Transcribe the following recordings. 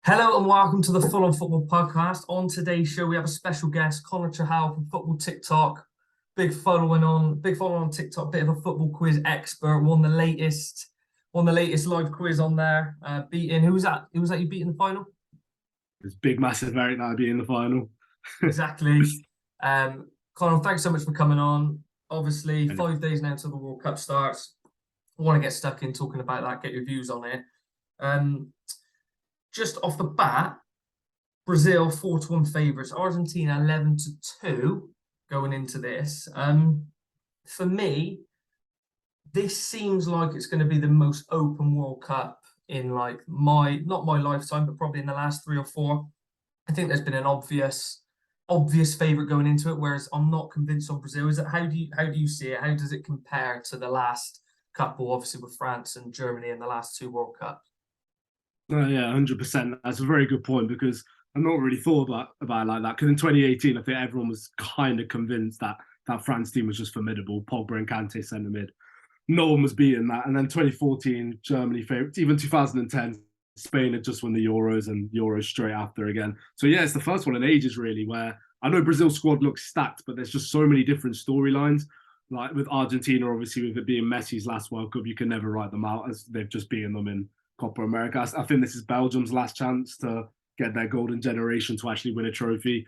Hello and welcome to the Full on Football podcast. On today's show, we have a special guest, Conna Chahal from Football TikTok. Big following on TikTok. Bit of a football quiz expert. Won the latest live quiz on there. Beating who was that? Who was that you beat in the final? It's big, massive Eric that I'd be in the final. Exactly. Connor, thanks so much for coming on. Obviously, 5 days now until the World Cup starts. I want to get stuck in talking about that. Get your views on it. Just off the bat, Brazil 4-1 favourites, Argentina 11-2 going into this. For me, this seems like it's going to be the most open World Cup in not my lifetime, but probably in the last 3 or 4. I think there's been an obvious favourite going into it, whereas I'm not convinced on Brazil. How do you see it? How does it compare to the last couple, obviously with France and Germany in the last 2 World Cups? Yeah, 100%. That's a very good point because I've not really thought about it like that. Because in 2018, I think everyone was kind of convinced that that France team was just formidable. Pogba and Kante centre mid. No one was beating that. And then 2014, Germany favourites. Even 2010, Spain had just won the Euros and Euros straight after again. So yeah, it's the first one in ages really where I know Brazil's squad looks stacked, but there's just so many different storylines. Like with Argentina, obviously with it being Messi's last World Cup, you can never write them out as they've just beaten them in Copa America. I think this is Belgium's last chance to get their golden generation to actually win a trophy.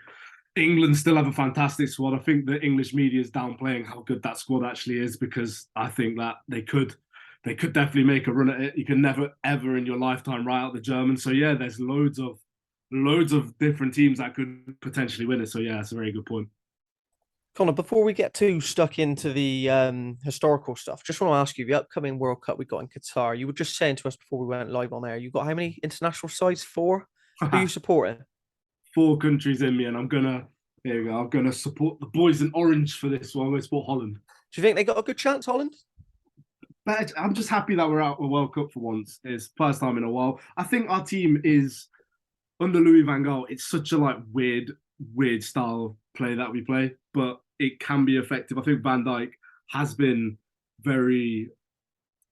England still have a fantastic squad. I think the English media is downplaying how good that squad actually is because I think that they could definitely make a run at it. You can never ever in your lifetime write out the Germans. So yeah, there's loads of different teams that could potentially win it. So yeah, it's a very good point. Connor, before we get too stuck into the historical stuff, just want to ask you, the upcoming World Cup we got in Qatar, you were just saying to us before we went live on air, you got how many international sides? 4? Who are you supporting? 4 countries in me, and I'm gonna support the boys in orange for this one. I'm gonna support Holland. Do you think they got a good chance, Holland? But I'm just happy that we're out of the World Cup for once. It's first time in a while. I think our team is under Louis van Gaal. It's such a weird style play that we play, but it can be effective. I think Van Dijk has been very,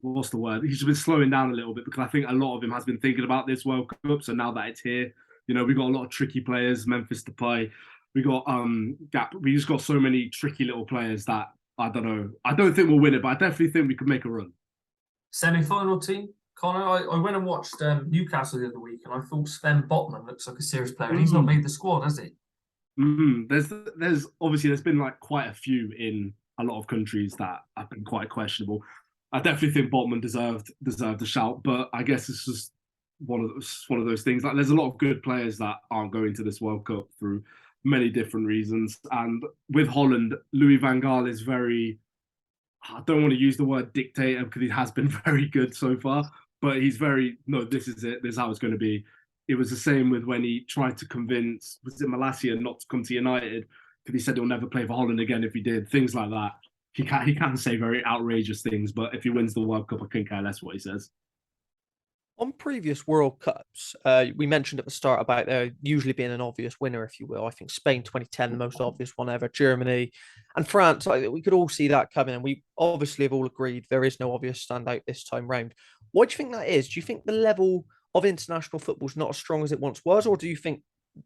what's the word? He's been slowing down a little bit because I think a lot of him has been thinking about this World Cup. So now that it's here, we got a lot of tricky players, Memphis Depay. We got Gap. We just got so many tricky little players that I don't know. I don't think we'll win it, but I definitely think we could make a run. Semi-final team, Connor. I went and watched Newcastle the other week, and I thought Sven Botman looks like a serious player, and he's not made the squad, has he? There's obviously there's been quite a few in a lot of countries that have been quite questionable. I definitely think Botman deserved a shout, but I guess it's just one of those things. There's a lot of good players that aren't going to this World Cup through many different reasons. And with Holland, Louis van Gaal is very, I don't want to use the word dictator because he has been very good so far, but he's very, no, this is it. This is how it's going to be. It was the same with when he tried to convince, was it Malacia not to come to United because he said he'll never play for Holland again if he did, things like that. He can say very outrageous things, but if he wins the World Cup, I couldn't care less what he says. On previous World Cups, we mentioned at the start about there usually being an obvious winner, if you will. I think Spain 2010, the most obvious one ever, Germany and France. We could all see that coming, and we obviously have all agreed there is no obvious standout this time round. What do you think that is? Do you think the level of international football is not as strong as it once was, or do you think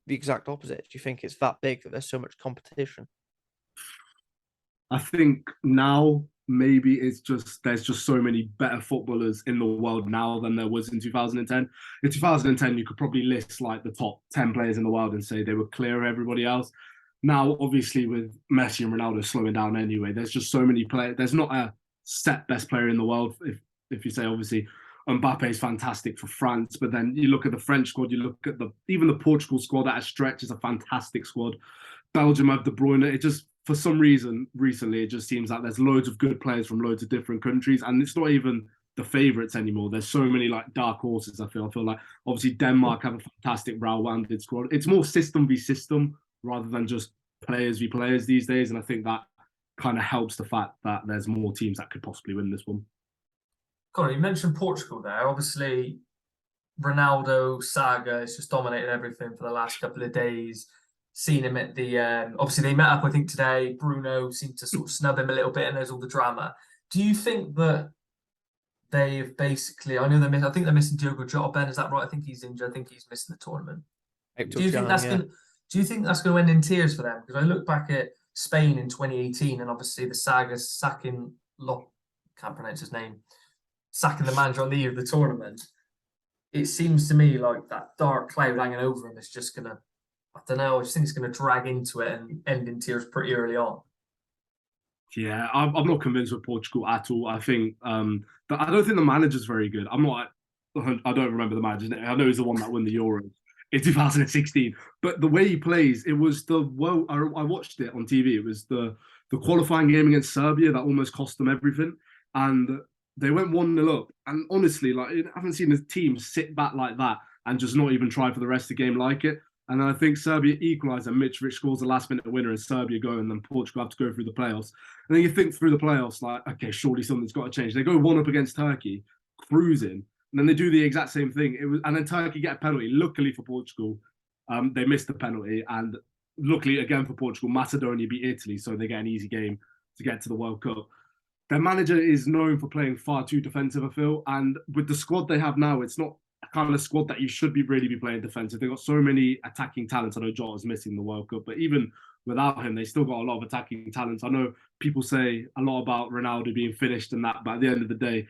the exact opposite? Do you think it's that big that there's so much competition? I think now maybe there's just so many better footballers in the world now than there was in 2010. In 2010, you could probably list the top 10 players in the world and say they were clear of everybody else. Now, obviously, with Messi and Ronaldo slowing down anyway, there's just so many players. There's not a set best player in the world. If you say, obviously, Mbappe is fantastic for France, but then you look at the French squad, you look at even the Portugal squad at a stretch is a fantastic squad. Belgium have De Bruyne. It just, for some reason, recently, it just seems like there's loads of good players from loads of different countries, and it's not even the favourites anymore. There's so many dark horses. I feel like obviously Denmark have a fantastic well-rounded squad. It's more system v system rather than just players v players these days, and I think that kind of helps the fact that there's more teams that could possibly win this one. Connor, you mentioned Portugal there. Obviously, Ronaldo saga has just dominated everything for the last couple of days. Seen him at the obviously they met up I think today. Bruno seemed to sort of snub him a little bit, and there's all the drama. Do you think that they've basically, I know I think they're missing Diogo Jota. Ben, is that right? I think he's injured. I think he's missing the tournament. Do you think that's going to end in tears for them? Because I look back at Spain in 2018, and obviously the saga sacking can't pronounce his name, sacking the manager on the eve of the tournament. It seems to me like that dark cloud hanging over him is just going to, I don't know, I just think it's going to drag into it and end in tears pretty early on. Yeah, I'm not convinced with Portugal at all. I think but I don't think the manager's very good. I don't remember the manager's name. I know he's the one that won the Euros in 2016. But the way he plays, it was I watched it on TV. It was the qualifying game against Serbia that almost cost them everything. And they went 1-0 up. And honestly, like, I haven't seen the team sit back like that and just not even try for the rest of the game like it. And I think Serbia equalised and Mitrovic scores the last-minute winner and Serbia go, and then Portugal have to go through the playoffs. And then you think through the playoffs, like, okay, surely something's got to change. They go 1-up against Turkey, cruising, and then they do the exact same thing. And then Turkey get a penalty. Luckily for Portugal, they missed the penalty. And luckily, again for Portugal, Macedonia beat Italy, so they get an easy game to get to the World Cup. Their manager is known for playing far too defensive, I feel. And with the squad they have now, it's not kind of squad that you should really be playing defensive. They've got so many attacking talents. I know Jota's missing the World Cup, but even without him, they still got a lot of attacking talents. I know people say a lot about Ronaldo being finished and that, but at the end of the day,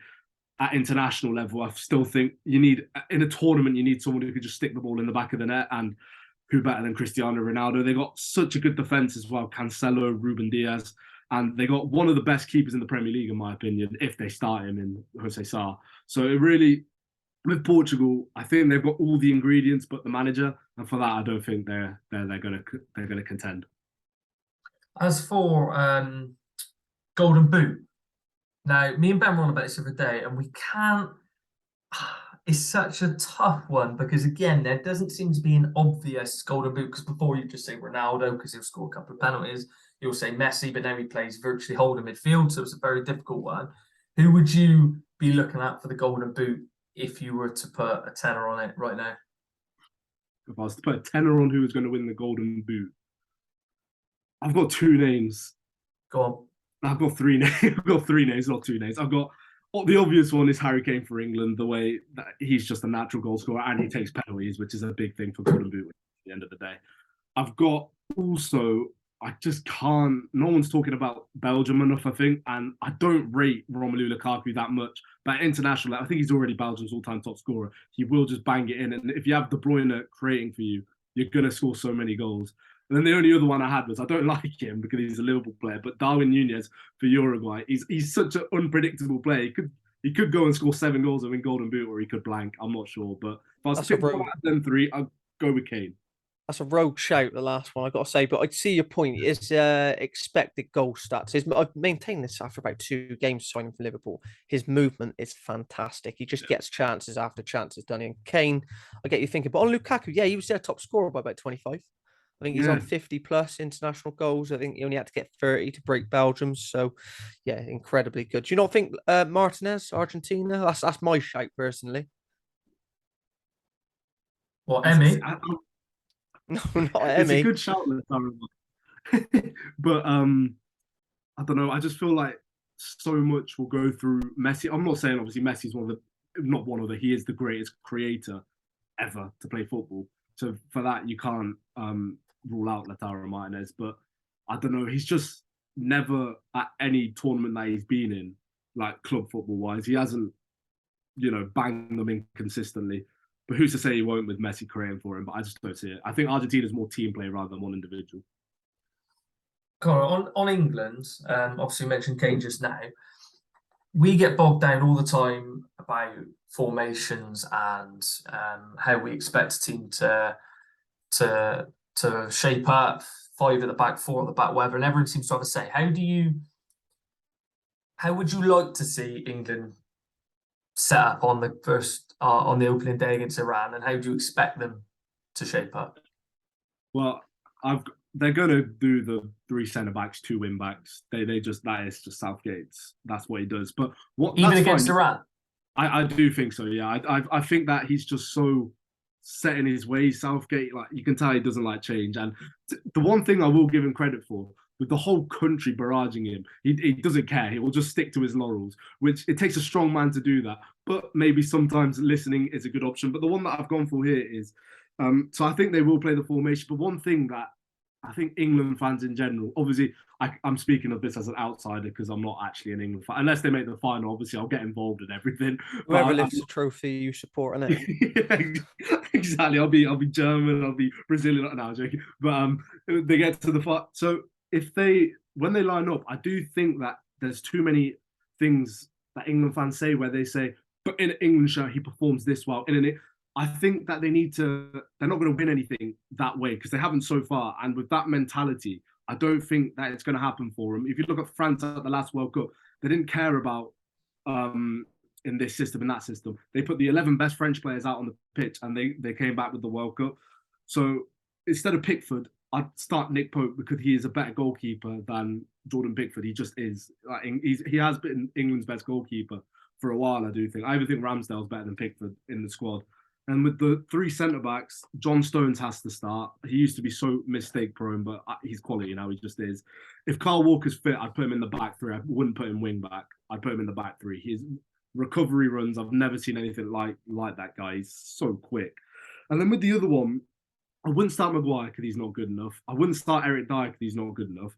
at international level, I still think in a tournament, you need someone who can just stick the ball in the back of the net, and who better than Cristiano Ronaldo? They got such a good defense as well, Cancelo, Ruben Diaz, and they got one of the best keepers in the Premier League, in my opinion, if they start him in Jose Sa. So it really, with Portugal, I think they've got all the ingredients, but the manager, and for that, I don't think they're gonna contend. As for Golden Boot, now me and Ben were on about this the other day, and we can't. It's such a tough one because again, there doesn't seem to be an obvious Golden Boot. Because before you just say Ronaldo because he'll score a couple of penalties, you'll say Messi, but now he plays virtually holding midfield, so it's a very difficult one. Who would you be looking at for the Golden Boot if you were to put a tenner on it right now? If I was to put a tenner on who was going to win the Golden Boot, I've got two names. Go on. I've got three names. I've got three names, not two names. I've got the obvious one is Harry Kane for England. The way that he's just a natural goal scorer and he takes penalties, which is a big thing for Golden Boot at the end of the day. I've got also, I just can't. No one's talking about Belgium enough, I think, and I don't rate Romelu Lukaku that much. But international, I think he's already Belgium's all-time top scorer. He will just bang it in, and if you have De Bruyne creating for you, you're gonna score so many goals. And then the only other one I had was, I don't like him because he's a Liverpool player, but Darwin Nunez for Uruguay. He's such an unpredictable player. He could go and score 7 goals and win Golden Boot, or he could blank. I'm not sure, but if I was to pick one out of them three, I'd go with Kane. That's a rogue shout, the last one, I got to say. But I see your point. His expected goal stats. I've maintained this after about 2 games signing for Liverpool. His movement is fantastic. He just gets chances after chances done. And Kane, I get you thinking. But on Lukaku, yeah, he was their top scorer by about 25. I think he's on 50 plus international goals. I think he only had to get 30 to break Belgium. So, yeah, incredibly good. Do you not think Martinez, Argentina? That's my shout personally. Well, Emmy. No, not It's Emmy. a good shout, but I don't know. I just feel like so much will go through Messi. I'm not saying obviously Messi's he is the greatest creator ever to play football. So for that, you can't rule out Lautaro Martinez. But I don't know. He's just never at any tournament that he's been in, like club football wise, he hasn't, banged them in consistently. But who's to say he won't with Messi creating for him? But I just don't see it. I think Argentina's more team play rather than one individual. Connor, on England, obviously you mentioned Kane just now. We get bogged down all the time about formations and how we expect a team to shape up, 5 at the back, 4 at the back, whatever, and everyone seems to have a say. How would you like to see England set up on the opening day against Iran, and how do you expect them to shape up? Well, they're going to do the 3 centre backs, 2 wing backs. That is just Southgate's. That's what he does. But even against Iran, I do think so. Yeah, I think that he's just so set in his ways. Southgate, like, you can tell he doesn't like change. And the one thing I will give him credit for, with the whole country barraging him, he doesn't care. He will just stick to his laurels, which it takes a strong man to do that. But maybe sometimes listening is a good option. But the one that I've gone for here is, so I think they will play the formation. But one thing that I think England fans in general, obviously, I'm speaking of this as an outsider because I'm not actually an England fan. Unless they make the final, obviously, I'll get involved in everything. Whoever lifts the trophy, you support, innit? Yeah, exactly. I'll be German, I'll be Brazilian. No, I'm joking. But they get to the fight. So when they line up, I do think that there's too many things that England fans say where they say, but in an England shirt, he performs this well. I think that they're not going to win anything that way because they haven't so far. And with that mentality, I don't think that it's going to happen for them. If you look at France at the last World Cup, they didn't care about in this system, in that system. They put the 11 best French players out on the pitch and they came back with the World Cup. So instead of Pickford, I'd start Nick Pope because he is a better goalkeeper than Jordan Pickford. He just is. He has been England's best goalkeeper for a while, I do think. I even think Ramsdale's better than Pickford in the squad. And with the three centre-backs, John Stones has to start. He used to be so mistake-prone, but he's quality now. He just is. If Kyle Walker's fit, I'd put him in the back three. I wouldn't put him wing-back. I'd put him in the back three. His recovery runs, I've never seen anything like that guy. He's so quick. And then with the other one, I wouldn't start Maguire because he's not good enough. I wouldn't start Eric Dyer because he's not good enough.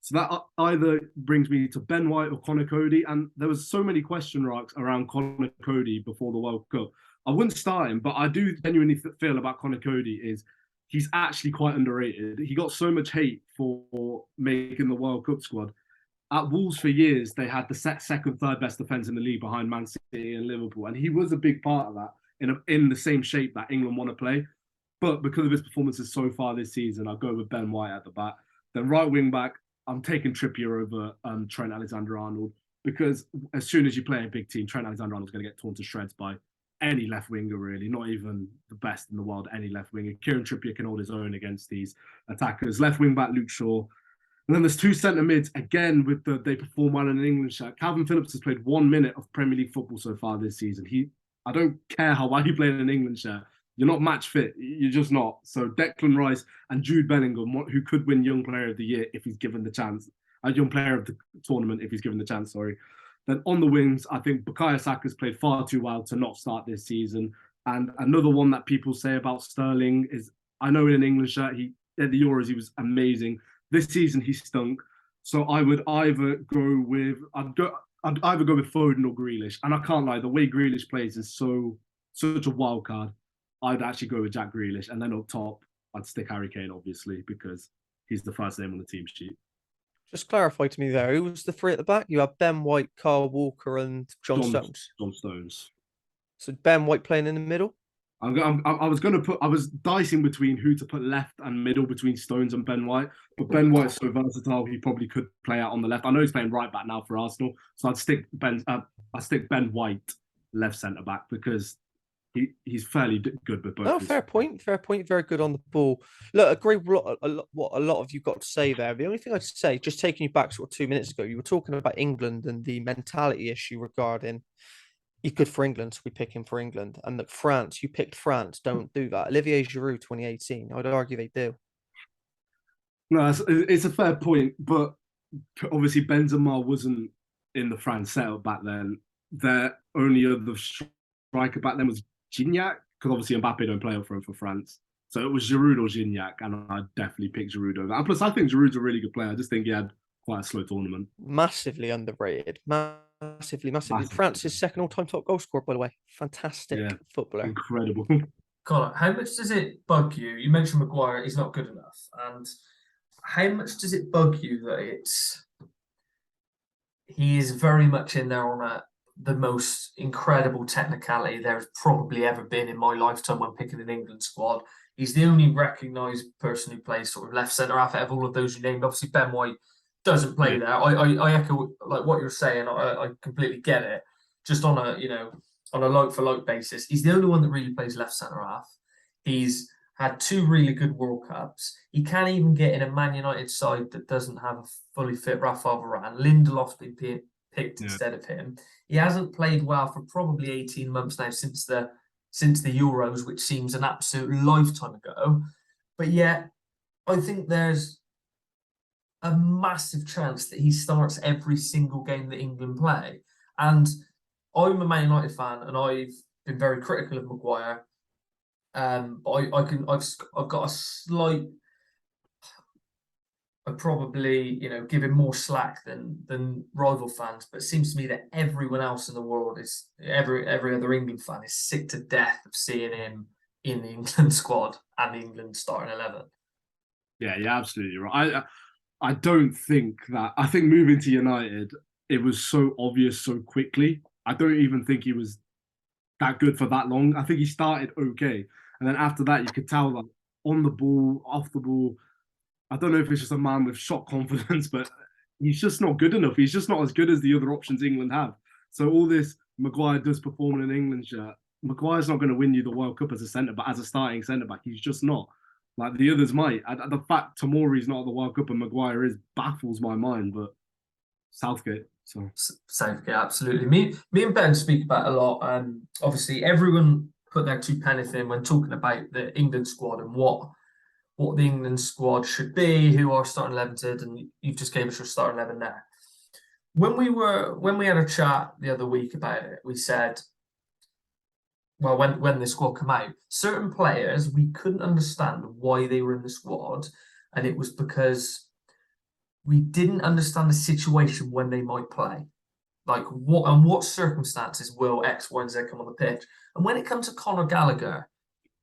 So that either brings me to Ben White or Connor Cody. And there was so many question marks around Connor Cody before the World Cup. I wouldn't start him, but I do genuinely feel about Connor Cody is he's actually quite underrated. He got so much hate for making the World Cup squad. At Wolves for years, they had the second, third best defence in the league behind Man City and Liverpool. And he was a big part of that in the same shape that England want to play. But because of his performances so far this season, I'll go with Ben White at the back. Then right wing back, I'm taking Trippier over Trent Alexander-Arnold because as soon as you play a big team, Trent Alexander-Arnold's going to get torn to shreds by any left winger, really, not even the best in the world, any left winger. Kieran Trippier can hold his own against these attackers. Left wing back, Luke Shaw. And then there's two centre mids, again, they perform well in an England shirt. Calvin Phillips has played 1 minute of Premier League football so far this season. I don't care how well you play in an England shirt. You're not match fit. You're just not. So Declan Rice and Jude Bellingham, who could win Young Player of the Year if he's given the chance. Young Player of the Tournament if he's given the chance, sorry. Then on the wings, I think Bukayo Saka's played far too well to not start this season. And another one that people say about Sterling is, I know in an England shirt, at the Euros, he was amazing. This season, he stunk. So I would either go with Foden or Grealish. And I can't lie, the way Grealish plays is such a wild card. I'd actually go with Jack Grealish. And then up top, I'd stick Harry Kane, obviously, because he's the first name on the team sheet. Just clarify to me there, who was the three at the back? You have Ben White, Kyle Walker, and John Stones. John Stones. So Ben White playing in the middle? I was dicing between who to put left and middle between Stones and Ben White, but Ben White's so versatile, he probably could play out on the left. I know he's playing right back now for Arsenal, so I'd stick Ben White left centre back because he's fairly good with both. Oh, fair point. Very good on the ball. Look, I agree with what a lot of you got to say there. The only thing I'd say, just taking you back sort of 2 minutes ago, you were talking about England and the mentality issue regarding he's good for England, so we pick him for England. And look, France, you picked France. Don't do that. Olivier Giroud, 2018. I would argue they do. No, it's a fair point, but obviously Benzema wasn't in the France setup back then. Their only other striker back then was Gignac, because obviously Mbappe don't play up front for France. So it was Giroud or Gignac, and I'd definitely pick Giroud over. And plus, I think Giroud's a really good player. I just think he had quite a slow tournament. Massively underrated. Massively. France's second all-time top goal scorer, by the way. Fantastic footballer. Incredible. Connor, how much does it bug you? You mentioned Maguire, he's not good enough. And how much does it bug you that he is very much in there on the most incredible technicality there's probably ever been in my lifetime when picking an England squad. He's the only recognised person who plays sort of left centre half out of all of those you named. Obviously, Ben White doesn't play there. I echo like what you're saying. I completely get it. Just on a like for like basis, he's the only one that really plays left centre half. He's had 2 really good World Cups. He can't even get in a Man United side that doesn't have a fully fit Rafael Varane. Lindelof's been picked instead of him. He hasn't played well for probably 18 months now since the Euros, which seems an absolute lifetime ago. But yet, I think there's a massive chance that he starts every single game that England play. And I'm a Man United fan, and I've been very critical of Maguire. I've got a slight. I probably, give him more slack than rival fans, but it seems to me that everyone else in the world is every other England fan is sick to death of seeing him in the England squad and the England starting 11. Yeah, you're absolutely right. I don't think that. I think moving to United, it was so obvious so quickly. I don't even think he was that good for that long. I think he started okay, and then after that, you could tell that on the ball, off the ball. I don't know if it's just a man with shot confidence, but he's just not good enough. He's just not as good as the other options England have. So all this Maguire does perform in an England shirt. Maguire's not going to win you the World Cup as a centre back, as a starting centre back. He's just not. Like the others might. The fact Tomori's not at the World Cup and Maguire is baffles my mind. But Southgate. So Southgate, absolutely. Me and Ben speak about it a lot. Obviously, everyone put their two pennies in when talking about the England squad and what the England squad should be, who our starting 11 did, and you've just gave us your starting 11 there. When we had a chat the other week about it, we said, well, when the squad came out, certain players we couldn't understand why they were in the squad, and it was because we didn't understand the situation when they might play. Like what circumstances will X, Y, and Z come on the pitch. And when it comes to Conor Gallagher,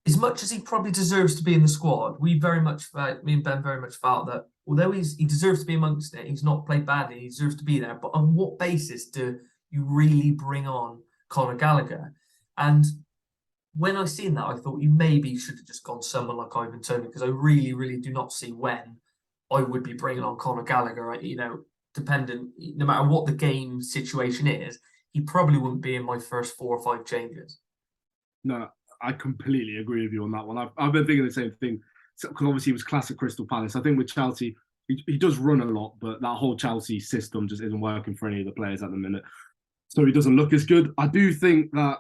as much as he probably deserves to be in the squad, me and Ben very much felt that although he deserves to be amongst it, he's not played badly, he deserves to be there. But on what basis do you really bring on Conor Gallagher? And when I seen that, I thought you maybe should have just gone someone like Ivan Toney, because I really, really do not see when I would be bringing on Conor Gallagher. Dependent, no matter what the game situation is, he probably wouldn't be in my first 4 or 5 changes. No, I completely agree with you on that one. I've been thinking the same thing, because obviously he was classic Crystal Palace. I think with Chelsea, he does run a lot, but that whole Chelsea system just isn't working for any of the players at the minute. So he doesn't look as good. I do think that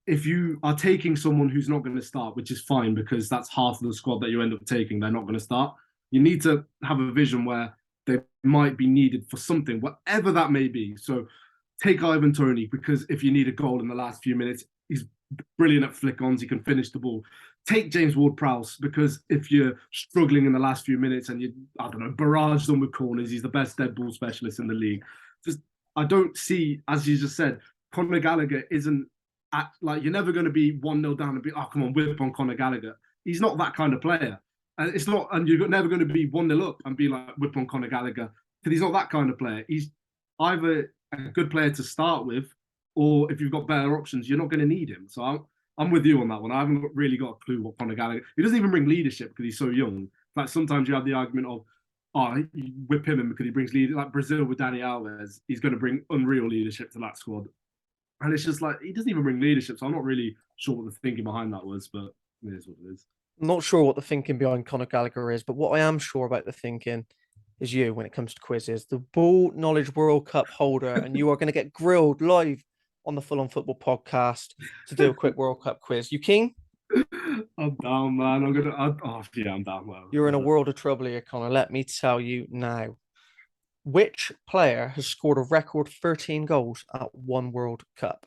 if you are taking someone who's not going to start, which is fine because that's half of the squad that you end up taking, they're not going to start. You need to have a vision where they might be needed for something, whatever that may be. So take Ivan Toney, because if you need a goal in the last few minutes, he's brilliant at flick-ons. He can finish the ball. Take James Ward-Prowse, because if you're struggling in the last few minutes and barrage them with corners, he's the best dead ball specialist in the league. I don't see, as you just said, Conor Gallagher isn't you're never going to be 1-0 down and be, oh, come on, whip on Conor Gallagher. He's not that kind of player. And you're never going to be 1-0 up and be like, whip on Conor Gallagher, because he's not that kind of player. He's either a good player to start with, or if you've got better options, you're not going to need him. So I'm with you on that one. I haven't really got a clue what Conor Gallagher. He doesn't even bring leadership because he's so young. Like sometimes you have the argument of, you whip him in because he brings leadership. Like Brazil with Dani Alves, he's going to bring unreal leadership to that squad. And it's just like, he doesn't even bring leadership. So I'm not really sure what the thinking behind that was, but it is what it is. I'm not sure what the thinking behind Conor Gallagher is, but what I am sure about the thinking is you when it comes to quizzes. The Ball Knowledge World Cup holder, and you are going to get grilled live on the Full On Football podcast to do a quick World Cup quiz. You keen? I'm down, man. I'm down. Well, You're in a world of trouble here, Connor. Let me tell you now. Which player has scored a record 13 goals at one World Cup?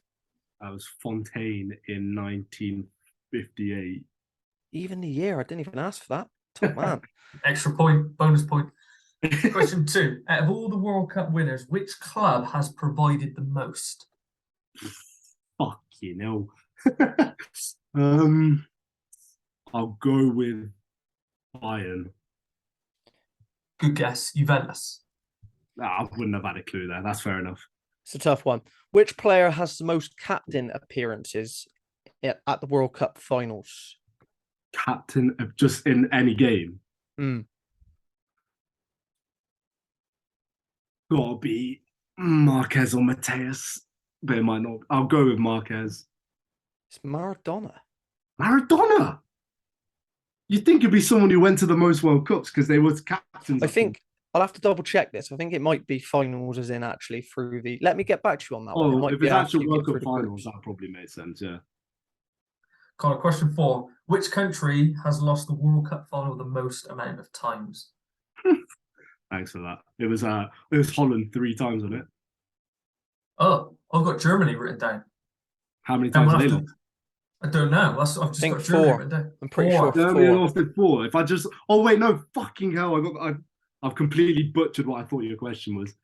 That was Fontaine in 1958. Even the year. I didn't even ask for that. Top man. Extra point, bonus point. Question 2. Out of all the World Cup winners, which club has provided the most? Fucking hell. I'll go with Bayern. Good guess. Juventus. I wouldn't have had a clue there. That's fair enough. It's a tough one. Which player has the most captain appearances at the World Cup finals? Captain of just in any game? Gotta be Marquez or Mateus. But it might not. I'll go with Marquez. It's Maradona. Maradona? You'd think it'd be someone who went to the most World Cups because they were captains. I think I'll have to double check this. I think it might be finals as in actually through the... Let me get back to you on that one. It might if be it's actual World Cup through the finals, groups. that probably makes sense, yeah. Connor, question 4. Which country has lost the World Cup final the most amount of times? Thanks for that. It was Holland 3 times on it. Oh, I've got Germany written down. How many And times we'll have they have to, lost? I don't know. I've just think got Germany 4. written down. I'm pretty sure Germany 4. lost it 4. If I just, oh wait, no, fucking hell! I've completely butchered what I thought your question was.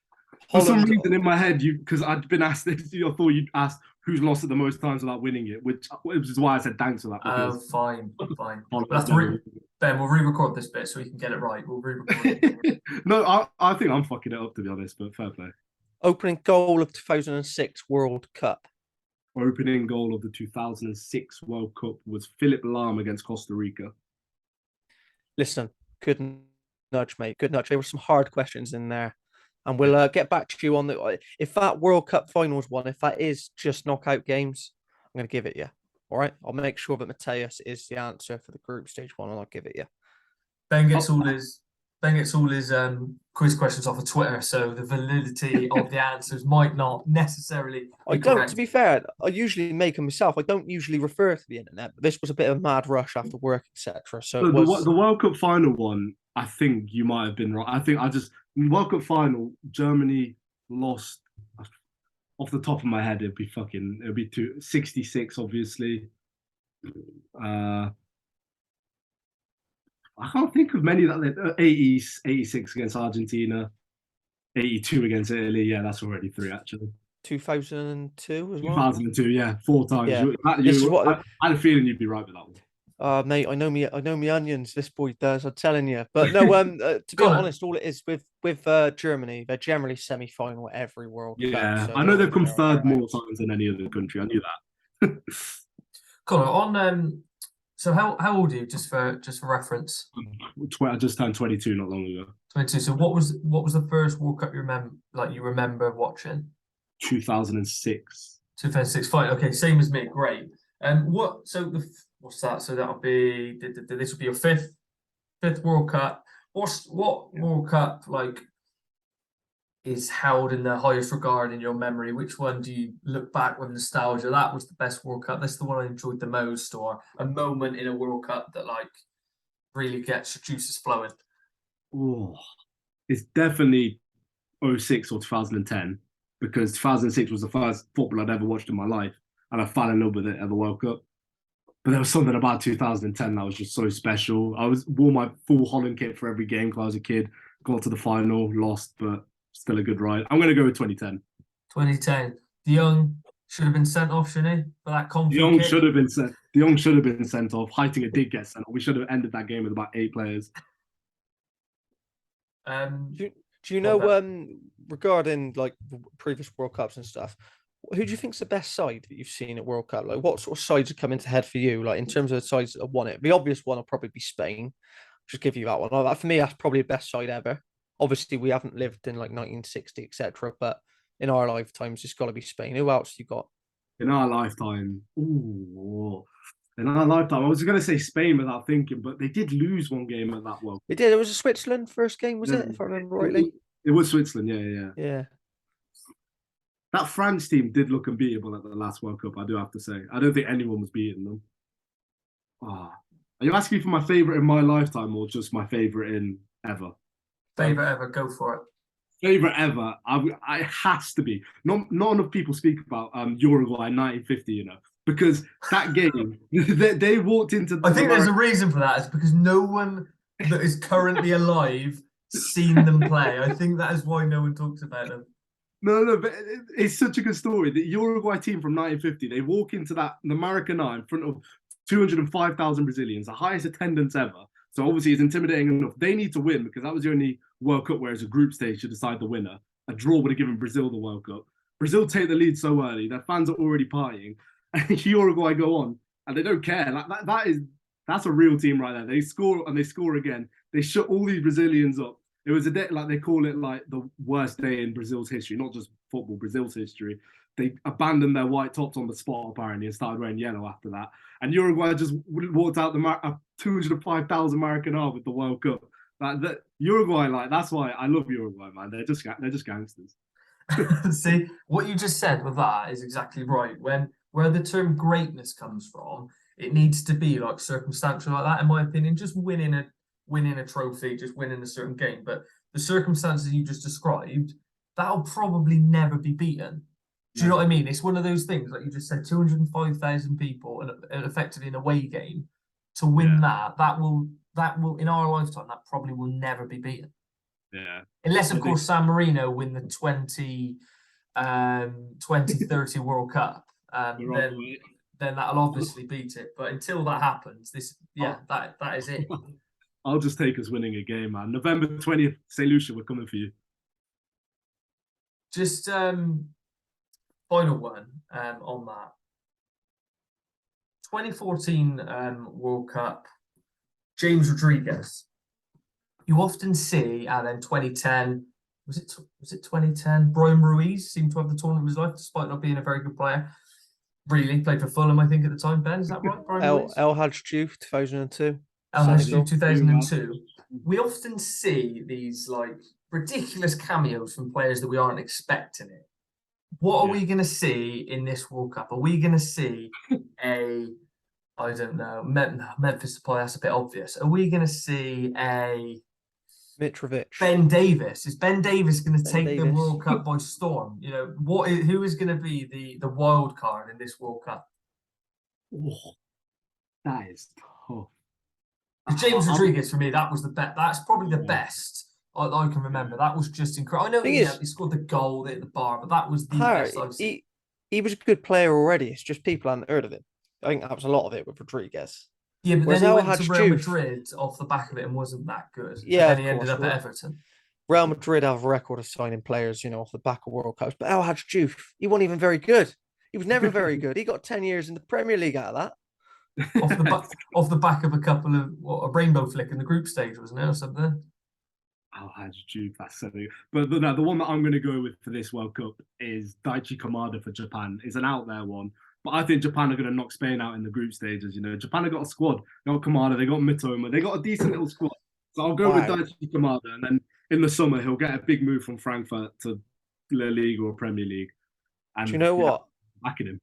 For some Holland, reason in my head, because I'd been asked this, I thought you'd asked who's lost it the most times without winning it, which is why I said thanks for that. Oh, Because fine. We'll Holland's have to never won Ben, we'll re-record this bit so we can get it right. We'll re-record it. it. No, I think I'm fucking it up, to be honest, but fair play. opening goal of 2006 World Cup. Opening goal of the 2006 World Cup was Philip Lahm against Costa Rica. Listen, good nudge, mate. Good nudge. There were some hard questions in there. And we'll get back to you on the if that World Cup finals one, if that is just knockout games, I'm going to give it you. All right. I'll make sure that Mateus is the answer for the group stage one, and I'll give it you. Ben gets all his quiz questions off of Twitter, so the validity of the answers might not necessarily I be don't, correct. to be fair, I usually make them myself. I don't usually refer to the internet, but this was a bit of a mad rush after work, etc. So it was the World Cup final one, I think you might have been right. I think World Cup final, Germany lost off the top of my head. It'd be 66, obviously. I can't think of many that 80, 86 against Argentina, 82 against Italy. Yeah, that's already 3 actually. 2002 as well. 2002, yeah, 4 times. Yeah. This is what I had a feeling you'd be right with that one. Mate, I know me onions. This boy does. I'm telling you. But no, to be honest, all it is with Germany, they're generally semi-final every World Cup. Yeah, So I know they've come they're third more out. times than any other country. I knew that. Connor, on so how old are you, just for reference? I just turned 22 not long ago. 22. So what was the first World Cup you remember watching? 2006. 2006. Fine. Okay, same as me. Great. What's that? So that'll be this will be your fifth World Cup. What World Cup is held in the highest regard in your memory? Which one do you look back with nostalgia? That was the best World Cup. That's the one I enjoyed the most, or a moment in a World Cup that really gets your juices flowing. Oh, it's definitely 06 or 2010 because 2006 was the first football I'd ever watched in my life, and I fell in love with it at the World Cup. But there was something about 2010 that was just so special. I wore my full Holland kit for every game because I was a kid. Got to the final, lost, but still a good ride. I'm going to go with 2010. 2010. De Jong should have been sent off, shouldn't he? For that confident De Jong kick? should have been sent. De Jong should have been sent off. Heitinga did get sent off. We should have ended that game with about 8 players. Do you know regarding like the previous World Cups and stuff? Who do you think's the best side that you've seen at World Cup? Like, what sort of sides are coming to head for you? Like, in terms of the sides that have won it, the obvious one will probably be Spain. Just give you that one. That for me, that's probably the best side ever. Obviously, we haven't lived in like 1960, etc. But in our lifetimes, it's got to be Spain. Who else you got? In our lifetime, in our lifetime, I was going to say Spain without thinking, but they did lose one game at that World Cup. They did. It was a Switzerland first game, was it? If I remember rightly. It was Switzerland, yeah. Yeah. That France team did look unbeatable at the last World Cup, I do have to say. I don't think anyone was beating them. Are you asking me for my favourite in my lifetime or just my favourite in ever? Favourite ever, go for it. Favourite ever, it has to be. Not enough people speak about Uruguay 1950, because that game, they walked into... I think there's a reason for that. It's because no one that is currently alive seen them play. I think that is why no one talks about them. No, but it's such a good story. The Uruguay team from 1950, they walk into the Maracanã in front of 205,000 Brazilians, the highest attendance ever. So obviously it's intimidating enough. They need to win because that was the only World Cup where it's a group stage to decide the winner. A draw would have given Brazil the World Cup. Brazil take the lead so early, their fans are already partying. And Uruguay go on and they don't care. That's a real team right there. They score and they score again. They shut all these Brazilians up. It was a day, like they call it like the worst day in Brazil's history, not just football, Brazil's history. They abandoned their white tops on the spot apparently and started wearing yellow after that. And Uruguay just walked out the 205,000 Maracanã with the World Cup. Uruguay, that's why I love Uruguay, man. They're just gangsters. See, what you just said with that is exactly right. Where the term greatness comes from, it needs to be like circumstantial like that, in my opinion. Just winning a trophy, just winning a certain game. But the circumstances you just described, that'll probably never be beaten. Do you know what I mean? It's one of those things, like you just said, 205,000 people and effectively an away game to win that will in our lifetime, that probably will never be beaten. Yeah. Unless, of course, San Marino win the 2030 World Cup. Then that'll obviously beat it. But until that happens, that is it. I'll just take us winning a game, man. November 20th, St. Lucia, we're coming for you. Just final one on that. 2014 World Cup, James Rodriguez. You often see, and then 2010, was it 2010? Brian Ruiz seemed to have the tournament of his life, despite not being a very good player. Really played for Fulham, I think, at the time. Ben, is that right? Brian Ruiz? El Hadj Diouf, 2002. El Hadj Diouf, 2002. We often see these like ridiculous cameos from players that we aren't expecting it. What are we going to see in this World Cup? Are we going to see I don't know, Memphis Depay, that's a bit obvious. Are we going to see a Mitrovic? Ben Davis? Is Ben Davis going to take the World Cup by storm? You know, who is going to be the wild card in this World Cup? Oh, that is tough. James Rodriguez, for me, that was the best. That's probably the best I can remember. That was just incredible. I know he scored the goal, hit the bar, but that was the best I've seen. He was a good player already. It's just people hadn't heard of him. I think that was a lot of it with Rodriguez. Yeah, but then he went to Real Madrid off the back of it and wasn't that good. Yeah, and then he ended up at Everton. Real Madrid have a record of signing players, off the back of World Cups. But El Hadj Diouf, he wasn't even very good. He was never very good. He got 10 years in the Premier League out of that. off the back of a couple of a rainbow flick in the group stage, wasn't it, or something? El Hadj Diouf, that's something. But the one that I'm going to go with for this World Cup is Daichi Kamada for Japan. It's an out there one. But I think Japan are going to knock Spain out in the group stages. Japan have got a squad. They got Kamada, they got Mitoma, they got a decent little squad. So I'll go with Daichi Kamada, and then in the summer he'll get a big move from Frankfurt to La Liga or Premier League. And do you know what? Backing him.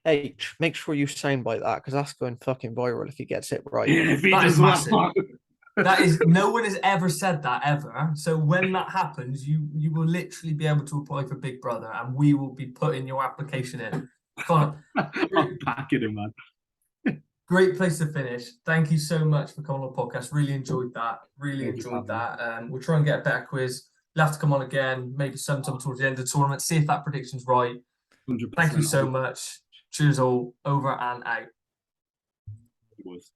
H, make sure you soundbite that because that's going fucking viral if he gets it right. Yeah, if he does massive. That is, no one has ever said that ever. So when that happens, you will literally be able to apply for Big Brother, and we will be putting your application in. I'm backing him, man. Great place to finish. Thank you so much for coming on the podcast. Really enjoyed that. We'll try and get a better quiz. You'll have to come on again, maybe sometime towards the end of the tournament. See if that prediction's right. 100%. Thank you so much. Cheers all. Over and out.